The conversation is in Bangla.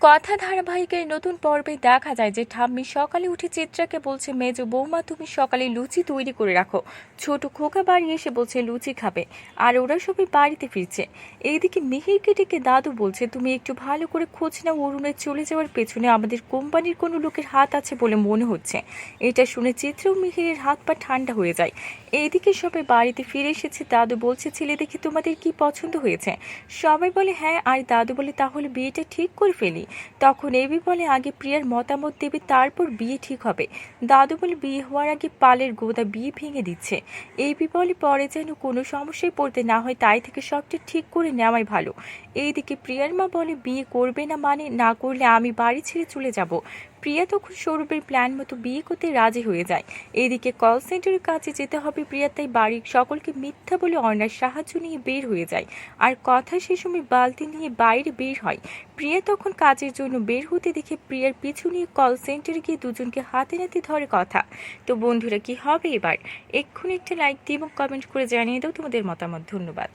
কথা ধারাবাহিকের নতুন পর্বে দেখা যায় যে ঠাম্মি সকালে উঠে চিত্রাকে বলছে, মেজো বৌমা তুমি সকালে লুচি তৈরি করে রাখো। ছোট খোকা বাড়ি এসে বলছে লুচি খাবে, আর ওরা সবাই বাড়িতে ফিরছে। এইদিকে মিহিরকে ডেকে দাদু বলছে, তুমি একটু ভালো করে খোঁজ নাও, অরুণের চলে যাওয়ার পেছনে আমাদের কোম্পানির কোনো লোকের হাত আছে বলে মনে হচ্ছে। এটা শুনে চিত্র ও মিহিরের হাত পা ঠান্ডা হয়ে যায়। এইদিকে সবাই বাড়িতে ফিরে এসেছে। দাদু বলছে, ছেলে দেখে তোমাদের কি পছন্দ হয়েছে? সবাই বলে হ্যাঁ, আর দাদু বলে তাহলে বিয়েটা ঠিক করে ফেলি। তখন এবি বলে, আগে প্রিয়ার মতামত দেবে, তারপর বিয়ে ঠিক হবে। দাদু বলে, বিয়ে হওয়ার আগে পালের গোদা বিয়ে ভেঙে দিচ্ছে। এবি বলে, পরে যেন কোনো সমস্যায় পড়তে না হয়, তাই থেকে সবটা ঠিক করে নেওয়াই ভালো। এইদিকে প্রিয়ার মা বলে, বিয়ে করবে না মানে, না করলে আমি বাড়ি ছেড়ে চলে যাব। প্রিয়া তখন সৌরভের প্ল্যান মতো বিয়ে করতে রাজি হয়ে যায়। এদিকে কল সেন্টারের কাছে যেতে হবে প্রিয়া, তাই বাড়ির সকলকে মিথ্যা বলে অর্ণার সাহায্য নিয়ে বের হয়ে যায়। আর কথা সে সময় বালতি নিয়ে বাইরে বের হয়। প্রিয়া তখন কাজের জন্য বের হতে দেখে প্রিয়ার পিছু নিয়ে কল সেন্টারে গিয়ে দুজনকে হাতে নাতে ধরে কথা। তো বন্ধুরা, কি হবে এবার? এক্ষুনি একটা লাইক দিয়ে এবং কমেন্ট করে জানিয়ে দাও তোমাদের মতামত। ধন্যবাদ।